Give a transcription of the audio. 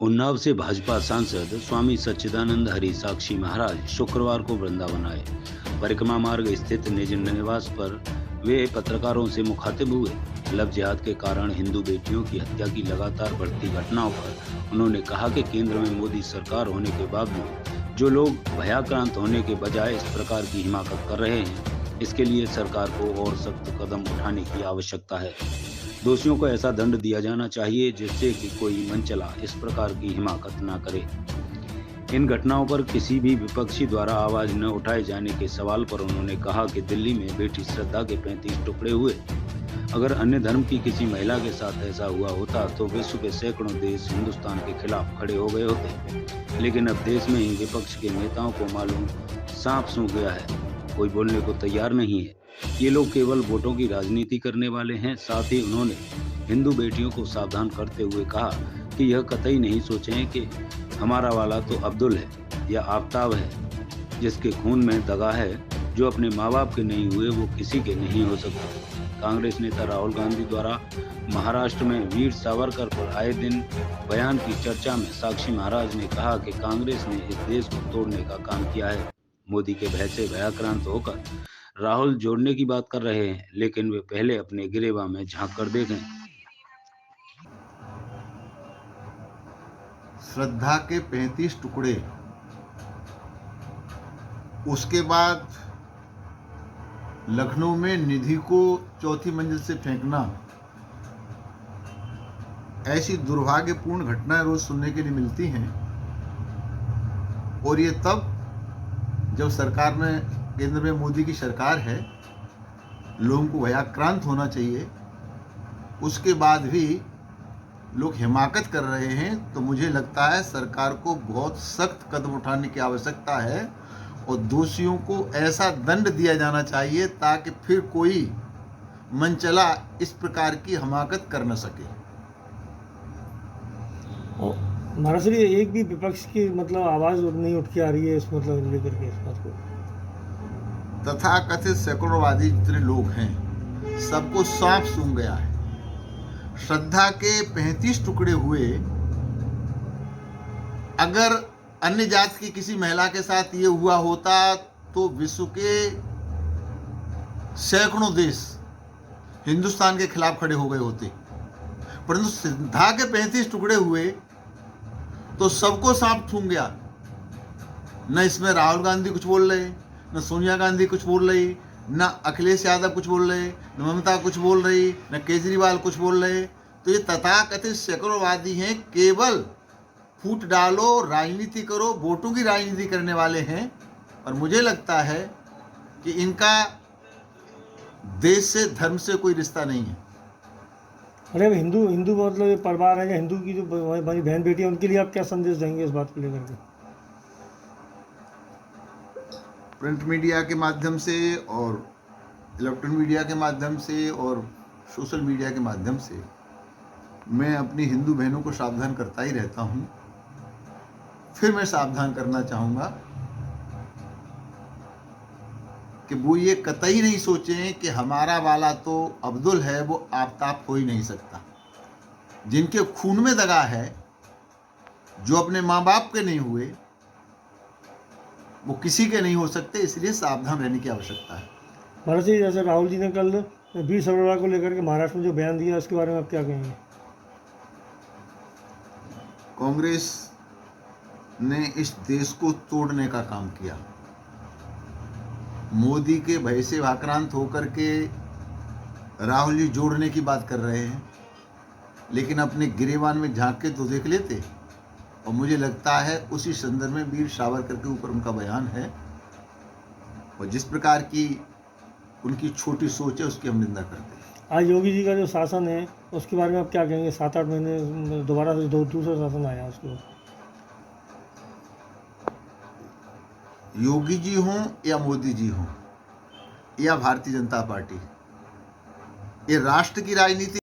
उन्नाव से भाजपा सांसद स्वामी सच्चिदानंद हरि साक्षी महाराज शुक्रवार को वृंदावन आए। परिक्रमा मार्ग स्थित निज निवास पर वे पत्रकारों से मुखातिब हुए। लव जिहाद के कारण हिंदू बेटियों की हत्या की लगातार बढ़ती घटनाओं पर उन्होंने कहा कि केंद्र में मोदी सरकार होने के बावजूद जो लोग भयाक्रांत होने के बजाय इस प्रकार की हिमाकत कर रहे हैं, इसके लिए सरकार को और सख्त कदम उठाने की आवश्यकता है। दोषियों को ऐसा दंड दिया जाना चाहिए जिससे कि कोई मनचला इस प्रकार की हिमाकत न करे। इन घटनाओं पर किसी भी विपक्षी द्वारा आवाज न उठाए जाने के सवाल पर उन्होंने कहा कि दिल्ली में बेटी श्रद्धा के 35 टुकड़े हुए। अगर अन्य धर्म की किसी महिला के साथ ऐसा हुआ होता तो विश्व के सैकड़ों देश हिंदुस्तान के खिलाफ खड़े हो गए होते, लेकिन अब देश में ही विपक्ष के नेताओं को मालूम सांप सूंघ गया है, कोई बोलने को तैयार नहीं है। ये लोग केवल वोटों की राजनीति करने वाले हैं। साथ ही उन्होंने हिंदू बेटियों को सावधान करते हुए कहा कि यह कतई नहीं सोचें कि हमारा वाला तो अब्दुल है या आफताब है, जिसके खून में दगा है। जो अपने माँ बाप के नहीं हुए वो किसी के नहीं हो सकते। कांग्रेस नेता राहुल गांधी द्वारा महाराष्ट्र में वीर सावरकर पर आए दिन बयान की चर्चा में साक्षी महाराज ने कहा कि कांग्रेस ने इस देश को तोड़ने का काम किया है। मोदी के भय से भयाक्रांत होकर राहुल जोड़ने की बात कर रहे हैं, लेकिन वे पहले अपने गिरेबा में झांक कर देखें। श्रद्धा के 35 टुकड़े, उसके बाद लखनऊ में निधि को चौथी मंजिल से फेंकना, ऐसी दुर्भाग्यपूर्ण घटनाएं रोज सुनने के लिए मिलती हैं। और ये तब जब सरकार में, केंद्र में मोदी की सरकार है, लोगों को भयाक्रांत होना चाहिए, उसके बाद भी लोग हिमाकत कर रहे हैं। तो मुझे लगता है सरकार को बहुत सख्त कदम उठाने की आवश्यकता है और दोषियों को ऐसा दंड दिया जाना चाहिए ताकि फिर कोई मनचला इस प्रकार की हिमाकत कर न सके। महाराष्ट्र जी, एक भी विपक्ष की आवाज़ नहीं उठ के आ रही है इस लेकर के इस बात को। तथाकथित सेकुलरवादी जितने लोग हैं, सबको सांप सूंघ गया है। श्रद्धा के 35 टुकड़े हुए। अगर अन्य जाति की किसी महिला के साथ ये हुआ होता तो विश्व के सैकड़ों देश हिंदुस्तान के खिलाफ खड़े हो गए होते, परंतु श्रद्धा के 35 टुकड़े हुए तो सबको सांप सूंघ गया। न इसमें राहुल गांधी कुछ बोल रहे, न सोनिया गांधी कुछ बोल रही, न अखिलेश यादव कुछ बोल रहे, न ममता कुछ बोल रही, न केजरीवाल कुछ बोल रहे। तो ये तथाकथित सेकुलरवादी हैं, केवल फूट डालो, राजनीति करो, वोटों की राजनीति करने वाले हैं। और मुझे लगता है कि इनका देश से, धर्म से कोई रिश्ता नहीं है। अरे अब हिंदू हिंदू परिवार है, हिंदू की जो हमारी बहन बेटी है, उनके लिए आप क्या संदेश देंगे इस बात को लेकर के? प्रिंट मीडिया के माध्यम से और इलेक्ट्रॉनिक मीडिया के माध्यम से और सोशल मीडिया के माध्यम से मैं अपनी हिंदू बहनों को सावधान करता ही रहता हूँ। फिर मैं सावधान करना चाहूँगा कि वो ये कतई नहीं सोचें कि हमारा वाला तो अब्दुल है, वो आफताब हो ही नहीं सकता। जिनके खून में दगा है, जो अपने माँ बाप के नहीं हुए, वो किसी के नहीं हो सकते। इसलिए सावधान रहने की आवश्यकता है। महाराज जी, जैसे राहुल जी ने कल वीर सावरकर को लेकर के महाराष्ट्र में जो बयान दिया, उसके बारे में आप क्या कहेंगे? कांग्रेस ने इस देश को तोड़ने का काम किया। मोदी के भय से आक्रांत होकर के राहुल जी जोड़ने की बात कर रहे हैं, लेकिन अपने गिरेबान में झांक के तो देख लेते। और मुझे लगता है उसी संदर्भ में वीर सावरकर के ऊपर उनका बयान है, और जिस प्रकार की उनकी छोटी सोच है उसकी हम निंदा करते हैं। आज योगी जी का जो शासन है उसके बारे में आप क्या कहेंगे? 7-8 महीने दोबारा से दूसरा शासन आया उसके बाद। योगी जी हों या मोदी जी हों या भारतीय जनता पार्टी, ये राष्ट्र की राजनीति